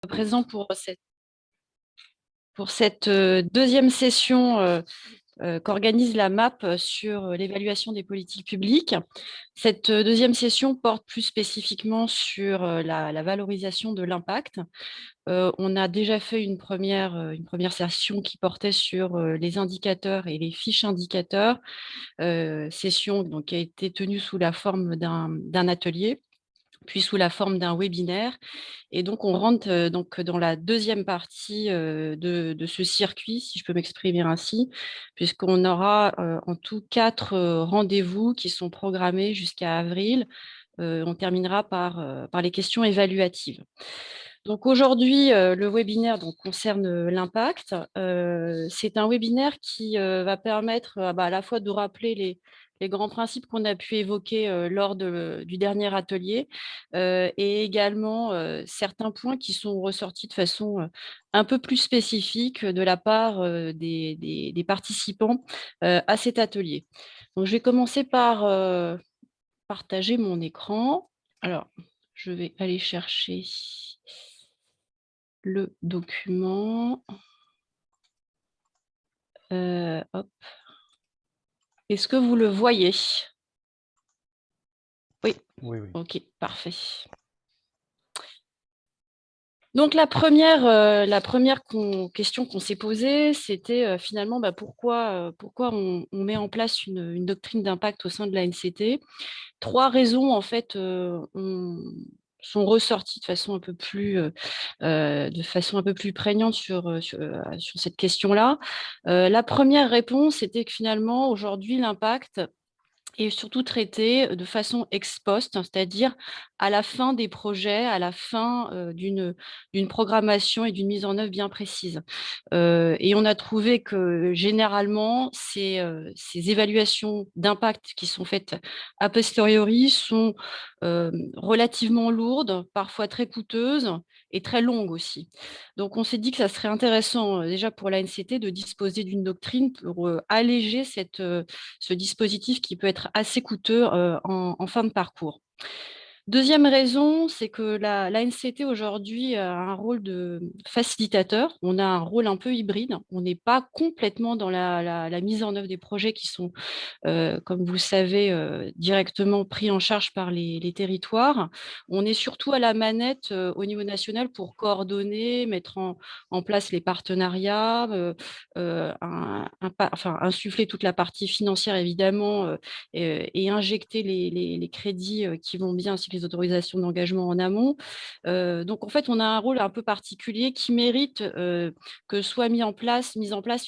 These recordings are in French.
Présent pour cette deuxième session qu'organise la MAP sur l'évaluation des politiques publiques. Cette deuxième session porte plus spécifiquement sur la valorisation de l'impact. On a déjà fait une première session qui portait sur les indicateurs et les fiches indicateurs, session donc, qui a été tenue sous la forme d'un atelier, puis sous la forme d'un webinaire. Et donc, on rentre donc dans la deuxième partie de ce circuit, si je peux m'exprimer ainsi, puisqu'on aura en tout 4 rendez-vous qui sont programmés jusqu'à avril. On terminera par les questions évaluatives. Donc aujourd'hui, le webinaire donc, concerne l'impact. C'est un webinaire qui va permettre à la fois de rappeler les grands principes qu'on a pu évoquer lors du dernier atelier et également certains points qui sont ressortis de façon un peu plus spécifique de la part des participants à cet atelier. Donc, je vais commencer par partager mon écran. Alors, je vais aller chercher le document. Hop. Est-ce que vous le voyez? Oui. Oui, oui. Ok, parfait. Donc la première question qu'on s'est posée, c'était finalement pourquoi on met en place une doctrine d'impact au sein de l'ANCT. 3 raisons en fait sont ressorties de façon un peu plus prégnante sur cette question-là. La première réponse était que finalement aujourd'hui l'impact est surtout traité de façon ex post, c'est-à-dire à la fin des projets, à la fin d'une programmation et d'une mise en œuvre bien précise. Et on a trouvé que généralement, ces évaluations d'impact qui sont faites a posteriori sont relativement lourdes, parfois très coûteuses et très longues aussi. Donc on s'est dit que ça serait intéressant déjà pour l'ANCT de disposer d'une doctrine pour alléger ce dispositif qui peut être assez coûteux en fin de parcours. Deuxième raison, c'est que l'ANCT aujourd'hui a un rôle de facilitateur. On a un rôle un peu hybride. On n'est pas complètement dans la mise en œuvre des projets qui sont, comme vous le savez, directement pris en charge par les territoires. On est surtout à la manette au niveau national pour coordonner, mettre en place les partenariats, insuffler toute la partie financière évidemment et injecter les crédits qui vont bien, ainsi que les autorisations d'engagement en amont. Donc en fait, on a un rôle un peu particulier qui mérite que soit mise en place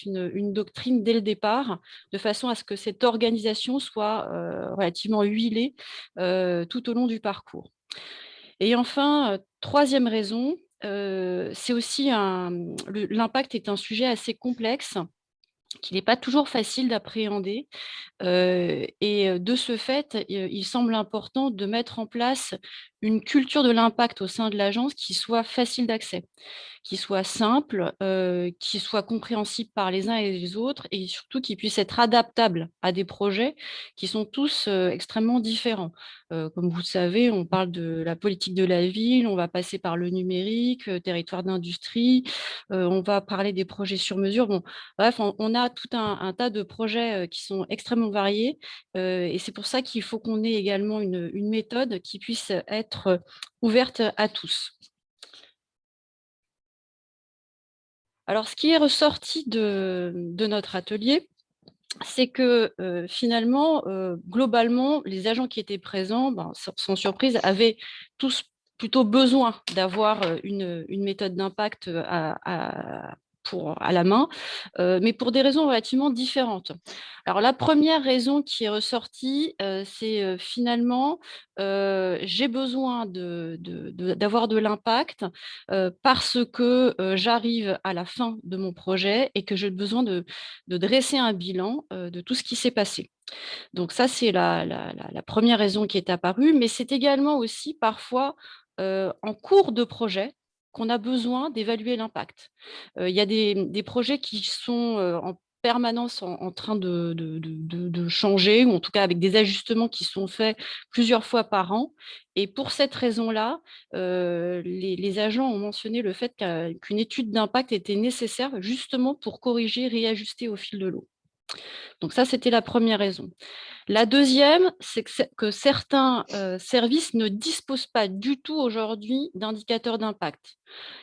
une doctrine dès le départ, de façon à ce que cette organisation soit relativement huilée tout au long du parcours. Et enfin, troisième raison, c'est aussi l'impact est un sujet assez complexe qu'il n'est pas toujours facile d'appréhender. Et de ce fait, il semble important de mettre en place une culture de l'impact au sein de l'agence qui soit facile d'accès, qui soit simple, qui soit compréhensible par les uns et les autres et surtout qui puisse être adaptable à des projets qui sont tous extrêmement différents. Comme vous le savez, on parle de la politique de la ville, on va passer par le numérique, territoire d'industrie, on va parler des projets sur mesure. Bon, bref, on a tout un tas de projets qui sont extrêmement variés et c'est pour ça qu'il faut qu'on ait également une méthode qui puisse être ouverte à tous. Alors, ce qui est ressorti de notre atelier, c'est que finalement, globalement, les agents qui étaient présents, sans surprise, avaient tous plutôt besoin d'avoir une méthode d'impact à la main, mais pour des raisons relativement différentes. Alors, la première raison qui est ressortie, c'est finalement, j'ai besoin d'avoir de l'impact parce que j'arrive à la fin de mon projet et que j'ai besoin de dresser un bilan de tout ce qui s'est passé. Donc ça, c'est la première raison qui est apparue, mais c'est également aussi parfois en cours de projet qu'on a besoin d'évaluer l'impact. Il y a des projets qui sont permanence en train de changer, ou en tout cas avec des ajustements qui sont faits plusieurs fois par an. Et pour cette raison-là, les agents ont mentionné le fait qu'une étude d'impact était nécessaire justement pour corriger, réajuster au fil de l'eau. Donc ça, c'était la première raison. La deuxième, c'est que certains services ne disposent pas du tout aujourd'hui d'indicateurs d'impact.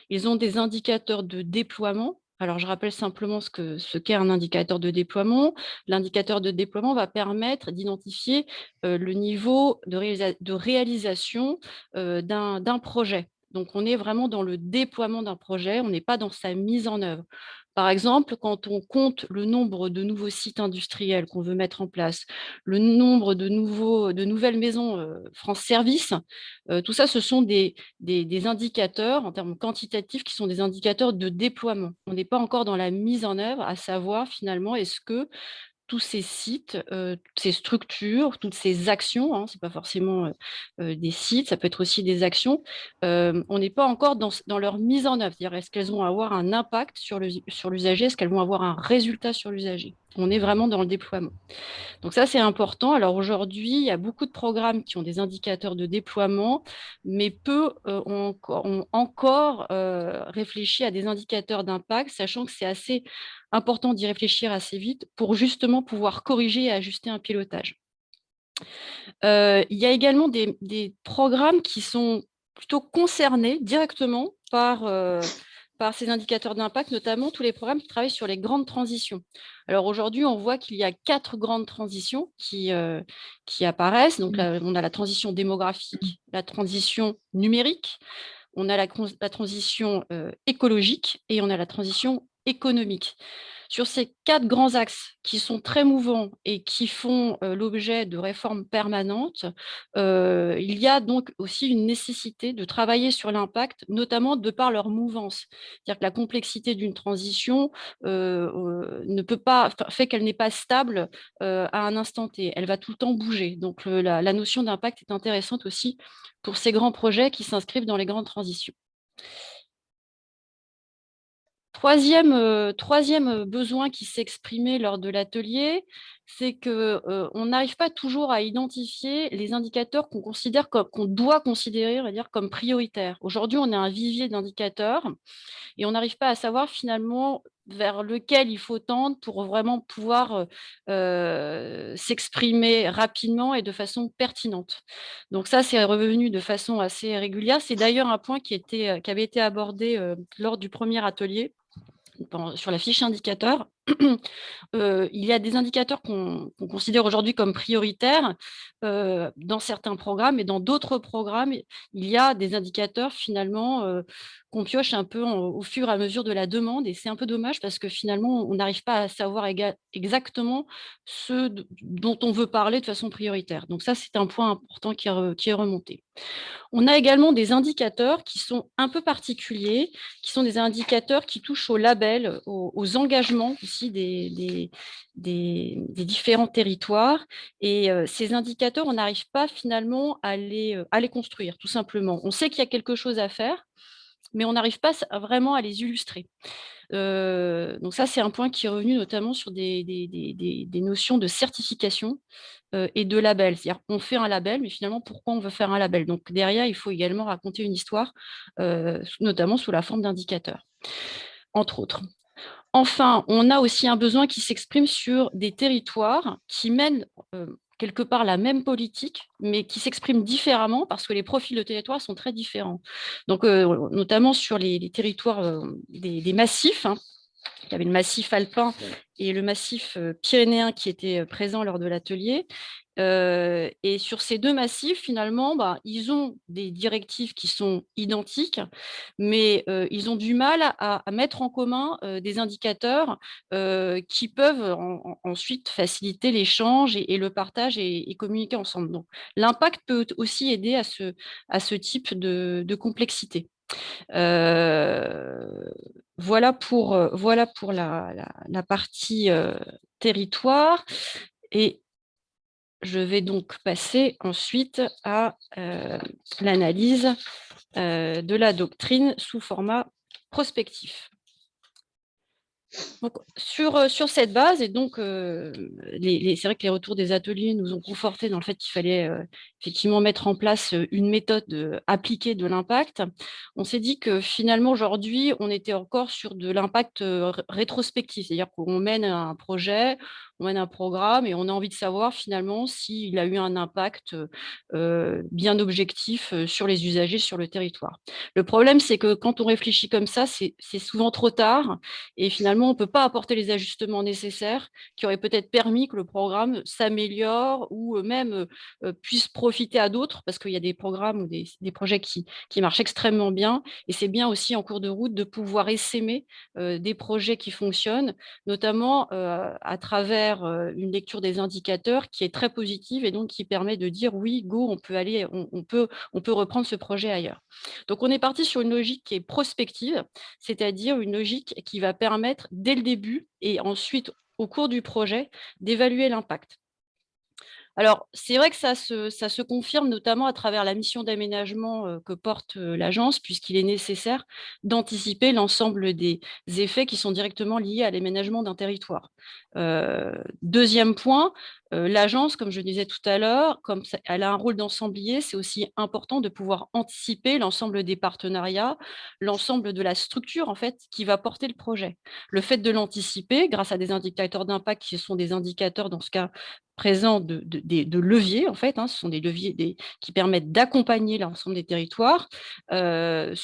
Ils ont des indicateurs de déploiement. Alors, je rappelle simplement ce qu'est un indicateur de déploiement. L'indicateur de déploiement va permettre d'identifier le niveau de réalisation d'un projet. Donc, on est vraiment dans le déploiement d'un projet, on n'est pas dans sa mise en œuvre. Par exemple, quand on compte le nombre de nouveaux sites industriels qu'on veut mettre en place, le nombre de nouvelles maisons France Service, tout ça, ce sont des indicateurs en termes quantitatifs qui sont des indicateurs de déploiement. On n'est pas encore dans la mise en œuvre, à savoir finalement, est-ce que tous ces sites, toutes ces structures, toutes ces actions, hein, ce n'est pas forcément des sites, ça peut être aussi des actions, on n'est pas encore dans leur mise en œuvre. C'est-à-dire, est-ce qu'elles vont avoir un impact sur l'usager, est-ce qu'elles vont avoir un résultat sur l'usager? On est vraiment dans le déploiement. Donc ça, c'est important. Alors aujourd'hui, il y a beaucoup de programmes qui ont des indicateurs de déploiement, mais peu ont encore réfléchi à des indicateurs d'impact, sachant que c'est assez important d'y réfléchir assez vite pour justement pouvoir corriger et ajuster un pilotage. Il y a également des programmes qui sont plutôt concernés directement par ces indicateurs d'impact, notamment tous les programmes qui travaillent sur les grandes transitions. Alors aujourd'hui, on voit qu'il y a 4 grandes transitions qui apparaissent. Donc là, on a la transition démographique, la transition numérique, on a la transition écologique et on a la transition économique. Sur ces 4 grands axes qui sont très mouvants et qui font l'objet de réformes permanentes, il y a donc aussi une nécessité de travailler sur l'impact, notamment de par leur mouvance. C'est-à-dire que la complexité d'une transition ne peut pas, fait qu'elle n'est pas stable à un instant T. Elle va tout le temps bouger. Donc la notion d'impact est intéressante aussi pour ces grands projets qui s'inscrivent dans les grandes transitions. Troisième besoin qui s'est exprimé lors de l'atelier, c'est qu'on n'arrive pas toujours à identifier les indicateurs qu'on doit considérer, on va dire, comme prioritaires. Aujourd'hui, on a un vivier d'indicateurs et on n'arrive pas à savoir finalement vers lequel il faut tendre pour vraiment pouvoir s'exprimer rapidement et de façon pertinente. Donc ça, c'est revenu de façon assez régulière. C'est d'ailleurs un point qui avait été abordé lors du premier atelier sur la fiche indicateur. Il y a des indicateurs qu'on considère aujourd'hui comme prioritaires dans certains programmes, et dans d'autres programmes, il y a des indicateurs finalement qu'on pioche un peu au fur et à mesure de la demande, et c'est un peu dommage parce que finalement, on n'arrive pas à savoir exactement ce dont on veut parler de façon prioritaire. Donc ça, c'est un point important qui est remonté. On a également des indicateurs qui sont un peu particuliers, qui sont des indicateurs qui touchent au label, aux engagements aussi des différents territoires. Et ces indicateurs, on n'arrive pas finalement à les construire, tout simplement. On sait qu'il y a quelque chose à faire, mais on n'arrive pas vraiment à les illustrer. Donc ça, c'est un point qui est revenu notamment sur des notions de certification et de label. C'est-à-dire qu'on fait un label, mais finalement, pourquoi on veut faire un label? Donc derrière, il faut également raconter une histoire, notamment sous la forme d'indicateurs, entre autres. Enfin, on a aussi un besoin qui s'exprime sur des territoires qui mènent quelque part la même politique, mais qui s'expriment différemment parce que les profils de territoire sont très différents. Donc, notamment sur les territoires des massifs, hein. Il y avait le massif alpin et le massif pyrénéen qui étaient présents lors de l'atelier. Et sur ces 2 massifs, finalement, ils ont des directives qui sont identiques, mais ils ont du mal à mettre en commun des indicateurs qui peuvent ensuite faciliter l'échange et le partage et communiquer ensemble. Donc, l'impact peut aussi aider à ce type de complexité. Voilà pour la partie territoire, et je vais donc passer ensuite à l'analyse de la doctrine sous format prospectif. Donc, sur cette base, et donc, c'est vrai que les retours des ateliers nous ont conforté dans le fait qu'il fallait effectivement mettre en place une méthode appliquée de l'impact. On s'est dit que finalement, aujourd'hui, on était encore sur de l'impact rétrospectif, c'est-à-dire qu'on mène un projet, on mène un programme et on a envie de savoir finalement s'il a eu un impact bien objectif sur les usagers, sur le territoire. Le problème, c'est que quand on réfléchit comme ça, c'est souvent trop tard et finalement, on ne peut pas apporter les ajustements nécessaires qui auraient peut-être permis que le programme s'améliore ou même puisse profiter à d'autres, parce qu'il y a des programmes ou des projets qui marchent extrêmement bien. Et c'est bien aussi en cours de route de pouvoir essaimer des projets qui fonctionnent, notamment à travers une lecture des indicateurs qui est très positive et donc qui permet de dire oui, go, on peut aller, on peut reprendre ce projet ailleurs. Donc on est parti sur une logique qui est prospective, c'est-à-dire une logique qui va permettre dès le début et ensuite au cours du projet d'évaluer l'impact. Alors, c'est vrai que ça se confirme notamment à travers la mission d'aménagement que porte l'agence, puisqu'il est nécessaire d'anticiper l'ensemble des effets qui sont directement liés à l'aménagement d'un territoire. Deuxième point, l'agence, comme je disais tout à l'heure, comme elle a un rôle d'ensemblier, c'est aussi important de pouvoir anticiper l'ensemble des partenariats, l'ensemble de la structure en fait qui va porter le projet. Le fait de l'anticiper grâce à des indicateurs d'impact qui sont des indicateurs dans ce cas présents de leviers, en fait, hein, ce sont des leviers qui permettent d'accompagner l'ensemble des territoires. Ces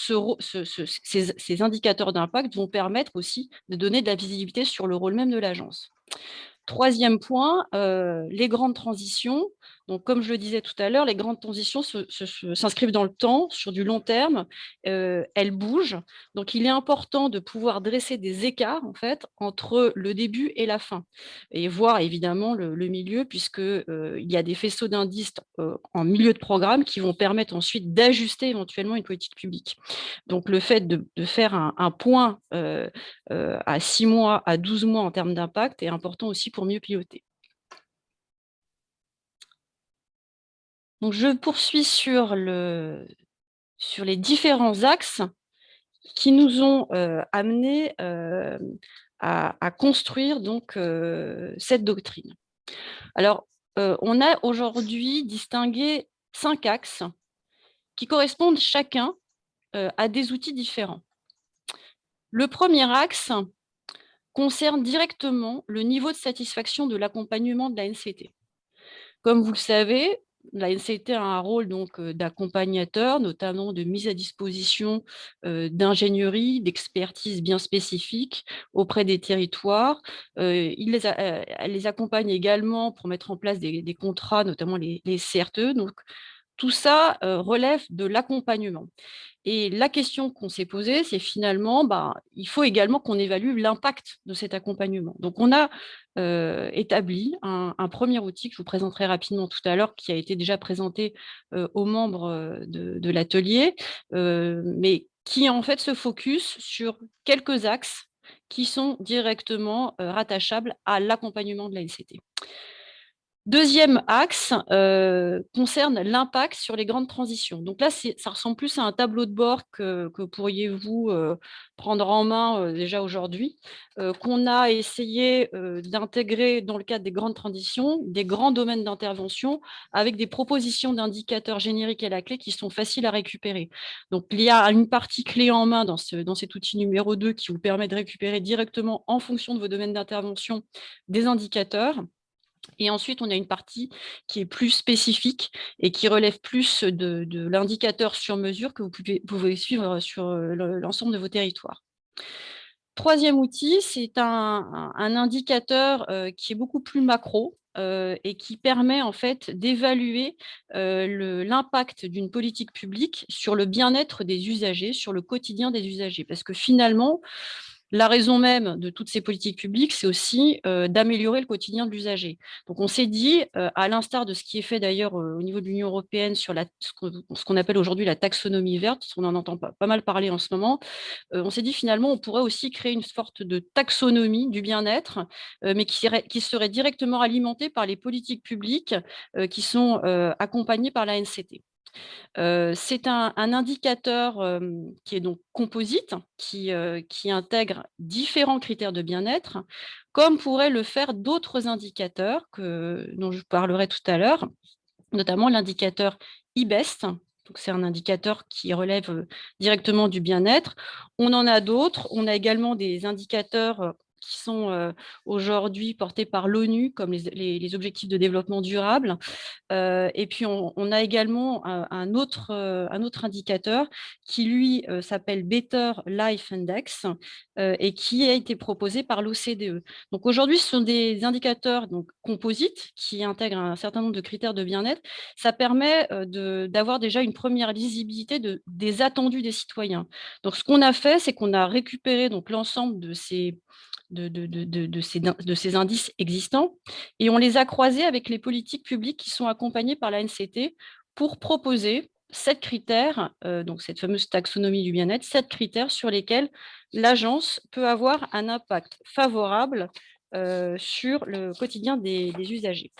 indicateurs d'impact vont permettre aussi de donner de la visibilité sur le rôle même de l'agence. Troisième point, les grandes transitions. Donc, comme je le disais tout à l'heure, les grandes transitions s'inscrivent dans le temps, sur du long terme, elles bougent. Donc, il est important de pouvoir dresser des écarts, en fait, entre le début et la fin, et voir évidemment le milieu, puisqu'il y a des faisceaux d'indices en milieu de programme qui vont permettre ensuite d'ajuster éventuellement une politique publique. Donc, le fait de faire un point à 6 mois, à 12 mois en termes d'impact est important aussi pour mieux piloter. Donc, je poursuis sur les différents axes qui nous ont amenés à construire donc, cette doctrine. Alors, on a aujourd'hui distingué 5 axes qui correspondent chacun à des outils différents. Le premier axe concerne directement le niveau de satisfaction de l'accompagnement de la NCT. Comme vous le savez, la NCT a un rôle donc d'accompagnateur, notamment de mise à disposition d'ingénierie, d'expertise bien spécifique auprès des territoires. Elle les accompagne également pour mettre en place des contrats, notamment les CRTE. Donc, tout ça relève de l'accompagnement. Et la question qu'on s'est posée, c'est finalement, il faut également qu'on évalue l'impact de cet accompagnement. Donc, on a établi un premier outil que je vous présenterai rapidement tout à l'heure, qui a été déjà présenté aux membres de l'atelier, mais qui en fait se focus sur quelques axes qui sont directement rattachables à l'accompagnement de la NCT. Deuxième axe concerne l'impact sur les grandes transitions. Donc là, ça ressemble plus à un tableau de bord que pourriez-vous prendre en main déjà aujourd'hui, qu'on a essayé d'intégrer dans le cadre des grandes transitions, des grands domaines d'intervention, avec des propositions d'indicateurs génériques à la clé qui sont faciles à récupérer. Donc il y a une partie clé en main dans cet outil numéro 2 qui vous permet de récupérer directement en fonction de vos domaines d'intervention des indicateurs. Et ensuite, on a une partie qui est plus spécifique et qui relève plus de l'indicateur sur mesure que vous pouvez suivre sur l'ensemble de vos territoires. Troisième outil, c'est un indicateur qui est beaucoup plus macro et qui permet en fait d'évaluer l'impact d'une politique publique sur le bien-être des usagers, sur le quotidien des usagers. Parce que finalement, la raison même de toutes ces politiques publiques, c'est aussi d'améliorer le quotidien de l'usager. Donc, on s'est dit, à l'instar de ce qui est fait d'ailleurs au niveau de l'Union européenne sur ce qu'on appelle aujourd'hui la taxonomie verte, on en entend pas mal parler en ce moment, on s'est dit finalement, on pourrait aussi créer une sorte de taxonomie du bien-être, mais qui serait directement alimentée par les politiques publiques qui sont accompagnées par la NCT. C'est un indicateur qui est donc composite, qui intègre différents critères de bien-être, comme pourraient le faire d'autres indicateurs dont je parlerai tout à l'heure, notamment l'indicateur IBEST. Donc, c'est un indicateur qui relève directement du bien-être. On en a d'autres. On a également des indicateurs qui sont aujourd'hui portés par l'ONU, comme les objectifs de développement durable. Et puis, on a également un autre indicateur qui, lui, s'appelle Better Life Index et qui a été proposé par l'OCDE. Donc, aujourd'hui, ce sont des indicateurs donc, composites qui intègrent un certain nombre de critères de bien-être. Ça permet d'avoir déjà une première lisibilité des attendus des citoyens. Donc, ce qu'on a fait, c'est qu'on a récupéré donc l'ensemble de ces indices existants et on les a croisés avec les politiques publiques qui sont accompagnées par l'ANCT pour proposer 7 critères, donc cette fameuse taxonomie du bien-être, 7 critères sur lesquels l'agence peut avoir un impact favorable sur le quotidien des usagers.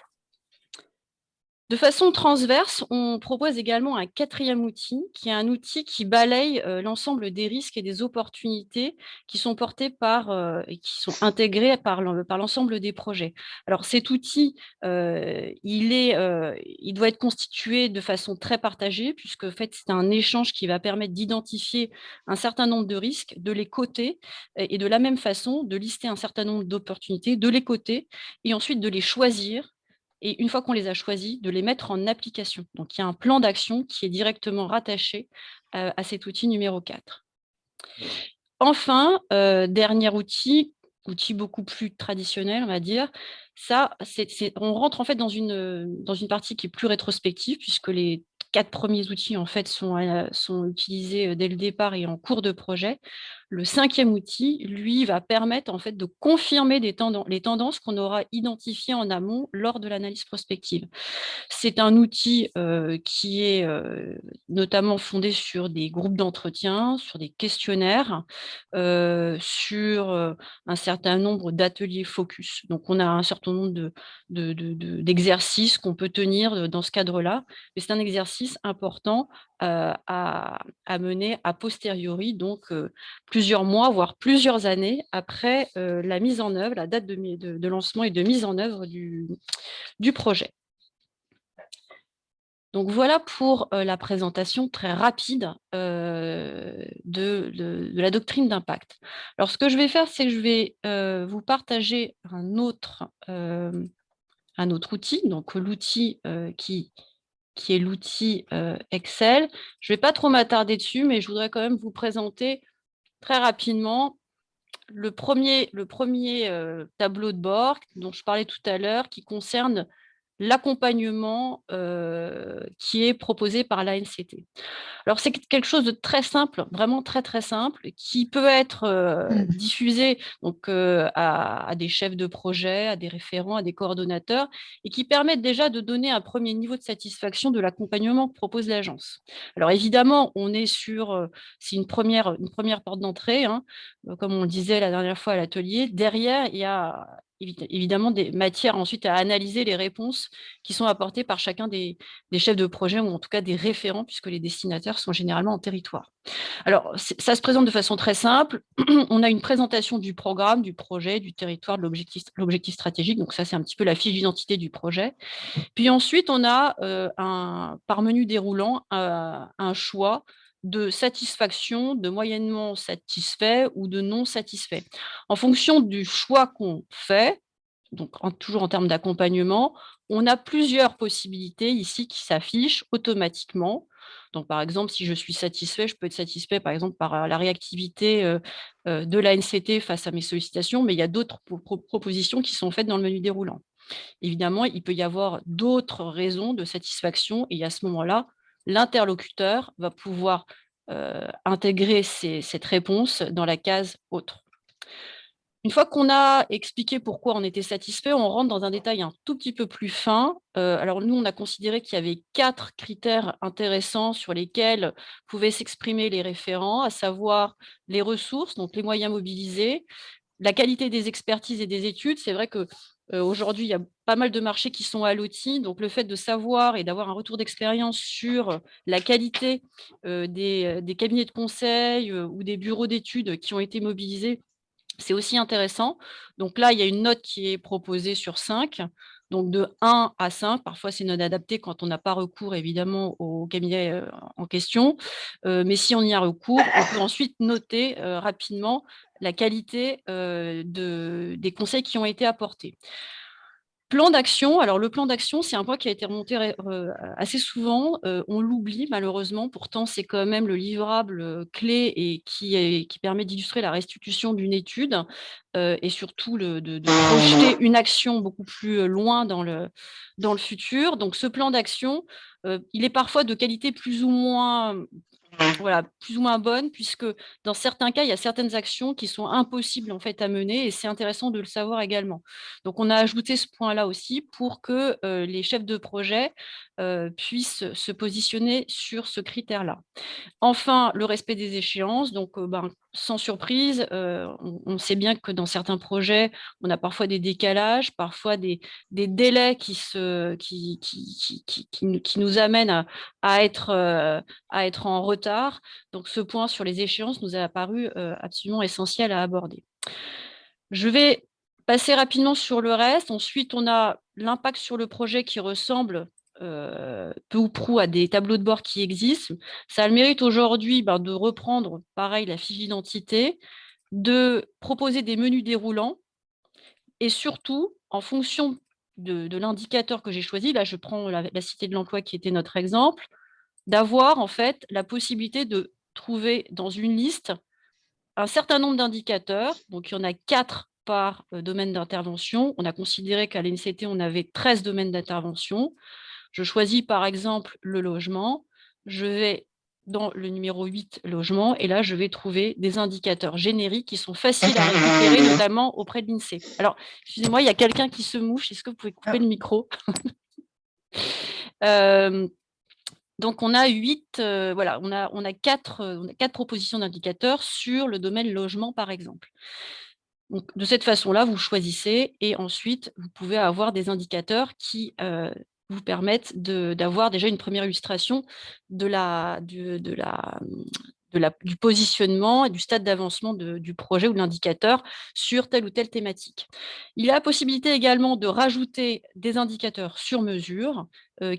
De façon transverse, on propose également un quatrième outil, qui est un outil qui balaye l'ensemble des risques et des opportunités qui sont portés et qui sont intégrés par l'ensemble des projets. Alors cet outil, il doit être constitué de façon très partagée, puisque en fait, c'est un échange qui va permettre d'identifier un certain nombre de risques, de les coter, et de la même façon, de lister un certain nombre d'opportunités, de les coter, et ensuite de les choisir et une fois qu'on les a choisis, de les mettre en application. Donc, il y a un plan d'action qui est directement rattaché à cet outil numéro 4. Enfin, dernier outil beaucoup plus traditionnel, on va dire, on rentre en fait dans une partie qui est plus rétrospective, puisque les 4 premiers outils en fait sont utilisés dès le départ et en cours de projet. Le 5e outil, lui, va permettre en fait de confirmer les tendances qu'on aura identifiées en amont lors de l'analyse prospective. C'est un outil qui est notamment fondé sur des groupes d'entretien, sur des questionnaires, sur un certain nombre d'ateliers focus. Donc, on a un certain nombre d'exercices qu'on peut tenir dans ce cadre-là, mais c'est un exercice important à mener a posteriori, donc plusieurs mois, voire plusieurs années après la mise en œuvre, la date de lancement et de mise en œuvre du projet. Donc voilà pour la présentation très rapide de la doctrine d'impact. Alors ce que je vais faire, c'est que je vais vous partager un autre outil, donc l'outil qui est l'outil Excel. Je ne vais pas trop m'attarder dessus, mais je voudrais quand même vous présenter très rapidement le premier tableau de bord dont je parlais tout à l'heure, qui concerne l'accompagnement qui est proposé par l'ANCT. Alors, c'est quelque chose de très simple, vraiment très, très simple, qui peut être diffusé donc, à des chefs de projet, à des référents, à des coordonnateurs, et qui permettent déjà de donner un premier niveau de satisfaction de l'accompagnement que propose l'agence. Alors, évidemment, c'est une première porte d'entrée, hein, comme on le disait la dernière fois à l'atelier. Derrière, il y a évidemment des matières ensuite à analyser les réponses qui sont apportées par chacun des chefs de projet ou en tout cas des référents, puisque les destinataires sont généralement en territoire. Alors, ça se présente de façon très simple. On a une présentation du programme, du projet, du territoire, de l'objectif stratégique. Donc ça, c'est un petit peu la fiche d'identité du projet. Puis ensuite, on a par menu déroulant un choix de satisfaction, de moyennement satisfait ou de non satisfait. En fonction du choix qu'on fait, donc toujours en termes d'accompagnement, on a plusieurs possibilités ici qui s'affichent automatiquement. Donc, par exemple, si je suis satisfait, je peux être satisfait, par exemple, par la réactivité de l'ANCT face à mes sollicitations, mais il y a d'autres propositions qui sont faites dans le menu déroulant. Évidemment, il peut y avoir d'autres raisons de satisfaction et à ce moment-là, l'interlocuteur va pouvoir intégrer cette réponse dans la case « Autre ». Une fois qu'on a expliqué pourquoi on était satisfait, on rentre dans un détail un tout petit peu plus fin. Alors nous, on a considéré qu'il y avait 4 critères intéressants sur lesquels pouvaient s'exprimer les référents, à savoir les ressources, donc les moyens mobilisés, la qualité des expertises et des études. C'est vrai que Aujourd'hui, il y a pas mal de marchés qui sont à l'outil. Donc, le fait de savoir et d'avoir un retour d'expérience sur la qualité des cabinets de conseil ou des bureaux d'études qui ont été mobilisés, c'est aussi intéressant. Donc là, il y a une note qui est proposée sur 5, donc de 1 à 5. Parfois, c'est une note adaptée quand on n'a pas recours, évidemment, au cabinet en question. Mais si on y a recours, on peut ensuite noter rapidement la qualité des conseils qui ont été apportés. Plan d'action. Alors, le plan d'action, c'est un point qui a été remonté assez souvent. On l'oublie malheureusement. Pourtant, c'est quand même le livrable clé et qui permet d'illustrer la restitution d'une étude et surtout de projeter une action beaucoup plus loin dans le futur. Donc, ce plan d'action, il est parfois de qualité plus ou moins bonne, puisque dans certains cas, il y a certaines actions qui sont impossibles en fait à mener, et c'est intéressant de le savoir également. Donc, on a ajouté ce point-là aussi pour que les chefs de projet puissent se positionner sur ce critère-là. Enfin, le respect des échéances. Donc, sans surprise, on sait bien que dans certains projets, on a parfois des décalages, parfois des délais qui nous amènent à être en retard. Donc, ce point sur les échéances nous a apparu absolument essentiel à aborder. Je vais passer rapidement sur le reste. Ensuite, on a l'impact sur le projet qui ressemble peu ou prou à des tableaux de bord qui existent. Ça a le mérite aujourd'hui de reprendre, pareil, la fiche d'identité, de proposer des menus déroulants et surtout, en fonction de l'indicateur que j'ai choisi, là je prends la Cité de l'emploi qui était notre exemple, d'avoir en fait la possibilité de trouver dans une liste un certain nombre d'indicateurs. Donc, il y en a 4 par domaine d'intervention. On a considéré qu'à l'INCT, on avait 13 domaines d'intervention. Je choisis par exemple le logement. Je vais dans le numéro 8, logement, et là, je vais trouver des indicateurs génériques qui sont faciles à récupérer, notamment auprès de l'INSEE. Alors, excusez-moi, il y a quelqu'un qui se mouche. Est-ce que vous pouvez couper le micro? Donc, on a voilà, on a quatre propositions d'indicateurs sur le domaine logement, par exemple. Donc, de cette façon-là, vous choisissez et ensuite, vous pouvez avoir des indicateurs qui vous permettent d'avoir déjà une première illustration du positionnement et du stade d'avancement du projet ou de l'indicateur sur telle ou telle thématique. Il y a la possibilité également de rajouter des indicateurs sur mesure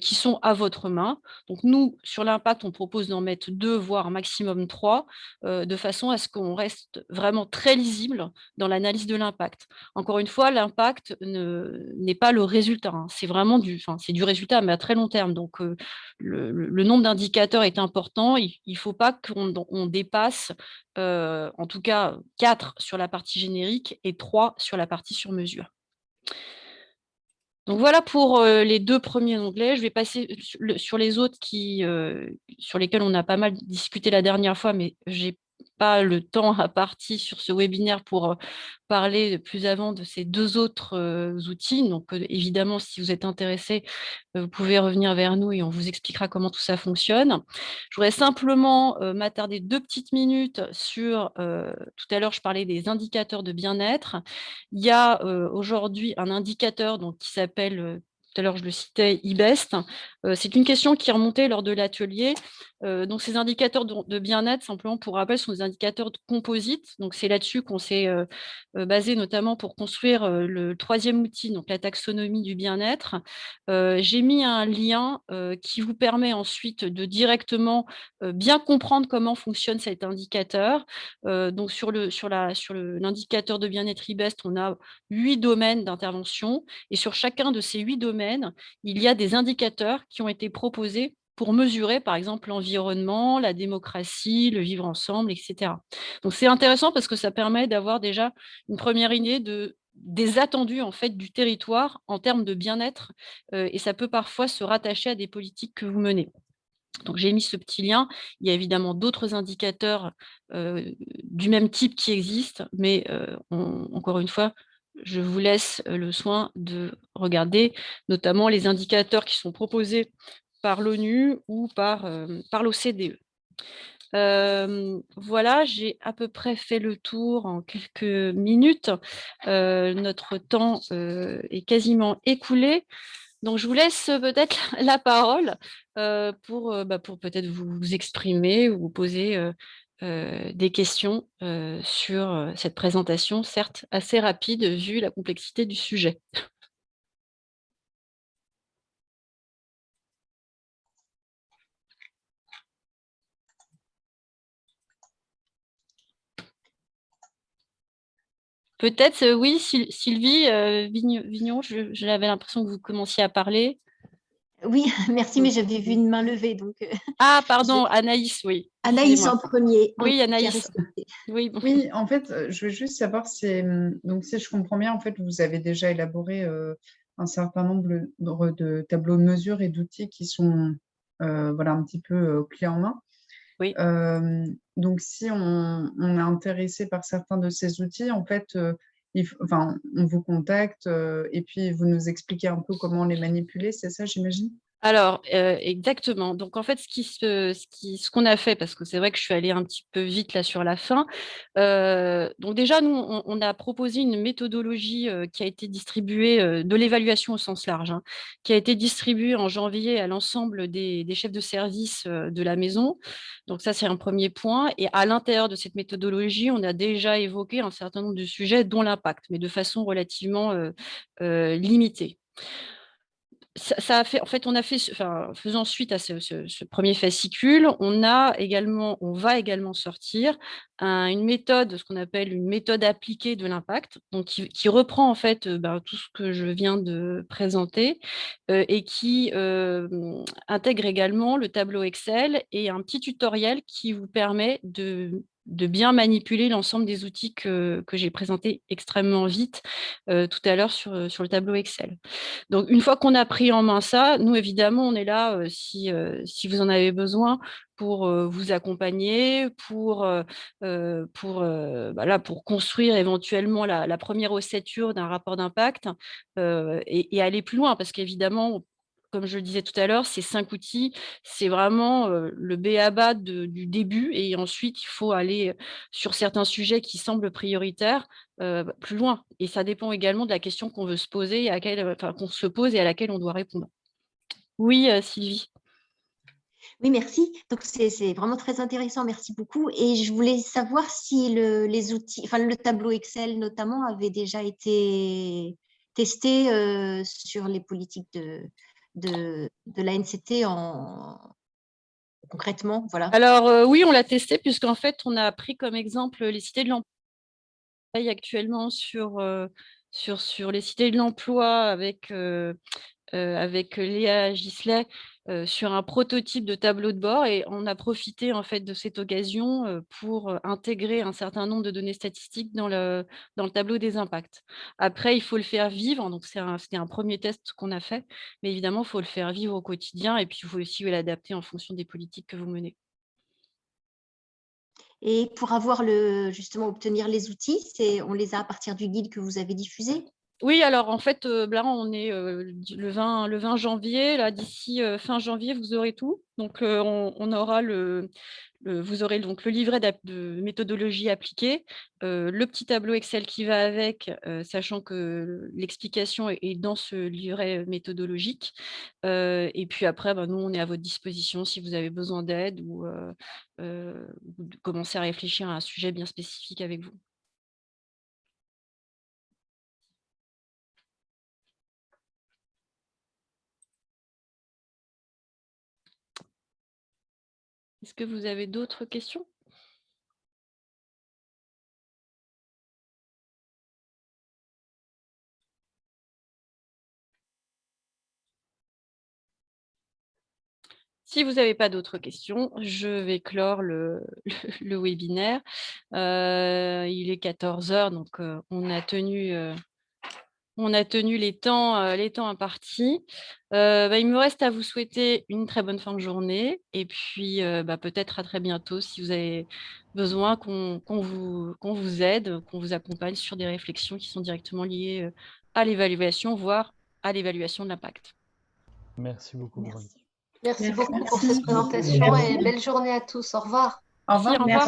qui sont à votre main. Donc nous, sur l'impact, on propose d'en mettre 2, voire maximum 3, de façon à ce qu'on reste vraiment très lisible dans l'analyse de l'impact. Encore une fois, l'impact n'est pas le résultat, hein. C'est vraiment c'est du résultat, mais à très long terme. Donc, le nombre d'indicateurs est important. Il ne faut pas qu'on dépasse, en tout cas, 4 sur la partie générique et 3 sur la partie sur mesure. Donc voilà pour les 2 premiers onglets. Je vais passer sur les autres sur lesquels on a pas mal discuté la dernière fois, mais j'ai pas le temps à partie sur ce webinaire pour parler plus avant de ces 2 autres outils. Donc évidemment, si vous êtes intéressé, vous pouvez revenir vers nous et on vous expliquera comment tout ça fonctionne. Je voudrais simplement m'attarder 2 petites minutes sur, tout à l'heure, je parlais des indicateurs de bien-être. Il y a aujourd'hui un indicateur donc, qui s'appelle, tout à l'heure je le citais, IBEST. C'est une question qui est remontée lors de l'atelier. Donc ces indicateurs de bien-être, simplement pour rappel, sont des indicateurs de composite. Donc c'est là-dessus qu'on s'est basé notamment pour construire le 3e outil, donc la taxonomie du bien-être. J'ai mis un lien qui vous permet ensuite de directement bien comprendre comment fonctionne cet indicateur. Donc sur l'indicateur de bien-être IBEST, on a 8 domaines d'intervention et sur chacun de ces 8 domaines, il y a des indicateurs qui ont été proposés pour mesurer, par exemple, l'environnement, la démocratie, le vivre ensemble, etc. Donc, c'est intéressant parce que ça permet d'avoir déjà une première idée des attendus en fait du territoire en termes de bien-être et ça peut parfois se rattacher à des politiques que vous menez. Donc, j'ai mis ce petit lien. Il y a évidemment d'autres indicateurs du même type qui existent, mais encore une fois, je vous laisse le soin de regarder notamment les indicateurs qui sont proposés par l'ONU ou par l'OCDE. Voilà, j'ai à peu près fait le tour en quelques minutes. Notre temps est quasiment écoulé. Donc, je vous laisse peut-être la parole pour peut-être vous exprimer ou vous poser des questions sur cette présentation, certes assez rapide vu la complexité du sujet. Peut-être, oui, Sylvie Vignon, j'avais l'impression que vous commenciez à parler. Oui, merci, mais j'avais vu une main levée. Donc, Ah, pardon, Anaïs, oui. Anaïs en premier, Oui, qui a Anaïs. respecté. Oui, bon. Oui, en fait, je veux juste savoir donc si je comprends bien, en fait, vous avez déjà élaboré un certain nombre de tableaux de mesure et d'outils qui sont voilà, un petit peu clés en main. Oui. Donc, si on est intéressé par certains de ces outils, en fait, enfin, on vous contacte et puis vous nous expliquez un peu comment les manipuler, c'est ça, j'imagine? Alors, exactement. Donc, en fait, ce qu'on a fait, parce que c'est vrai que je suis allée un petit peu vite là sur la fin. Donc, déjà, nous, on a proposé une méthodologie qui a été distribuée de l'évaluation au sens large, hein, qui a été distribuée en janvier à l'ensemble des chefs de service de la maison. Donc, ça, c'est un premier point. Et à l'intérieur de cette méthodologie, on a déjà évoqué un certain nombre de sujets, dont l'impact, mais de façon relativement limitée. Ça a fait, en fait, on a fait, enfin, faisant suite à ce premier fascicule, on va également sortir une méthode, ce qu'on appelle une méthode appliquée de l'impact, donc qui reprend en fait tout ce que je viens de présenter et qui intègre également le tableau Excel et un petit tutoriel qui vous permet de bien manipuler l'ensemble des outils que j'ai présentés extrêmement vite tout à l'heure sur le tableau Excel. Donc, une fois qu'on a pris en main ça, nous, évidemment, on est là si vous en avez besoin pour vous accompagner, pour construire éventuellement la première ossature d'un rapport d'impact et aller plus loin. Parce qu'évidemment, comme je le disais tout à l'heure, ces 5 outils, c'est vraiment le b.a.-ba du début. Et ensuite, il faut aller sur certains sujets qui semblent prioritaires plus loin. Et ça dépend également de la question qu'on veut se poser, qu'on se pose et à laquelle on doit répondre. Oui, Sylvie. Oui, merci. Donc, c'est vraiment très intéressant. Merci beaucoup. Et je voulais savoir si les outils, enfin le tableau Excel notamment, avait déjà été testé sur les politiques de l'ANCT concrètement. Voilà. Alors, oui, on l'a testé puisqu'en fait, on a pris comme exemple les cités de l'emploi actuellement sur les cités de l'emploi avec Léa Gisley sur un prototype de tableau de bord et on a profité en fait de cette occasion pour intégrer un certain nombre de données statistiques dans le tableau des impacts. Après, il faut le faire vivre, donc c'était un premier test qu'on a fait, mais évidemment, il faut le faire vivre au quotidien et puis il faut aussi l'adapter en fonction des politiques que vous menez. Et pour justement obtenir les outils, on les a à partir du guide que vous avez diffusé? Oui, alors en fait, là, on est le 20 janvier. Là, d'ici fin janvier, vous aurez tout. Donc, on aura vous aurez donc le livret de méthodologie appliquée, le petit tableau Excel qui va avec, sachant que l'explication est dans ce livret méthodologique. Et puis après, nous, on est à votre disposition si vous avez besoin d'aide ou de commencer à réfléchir à un sujet bien spécifique avec vous. Est-ce que vous avez d'autres questions? Si vous n'avez pas d'autres questions, je vais clore le webinaire. Il est 14 heures, donc on a tenu les temps impartis. Il me reste à vous souhaiter une très bonne fin de journée et puis peut-être à très bientôt si vous avez besoin qu'on vous aide, qu'on vous accompagne sur des réflexions qui sont directement liées à l'évaluation, voire à l'évaluation de l'impact. Merci beaucoup, Véronique. Merci. Merci beaucoup pour cette présentation et belle journée à tous. Au revoir. Au revoir. Merci, au revoir.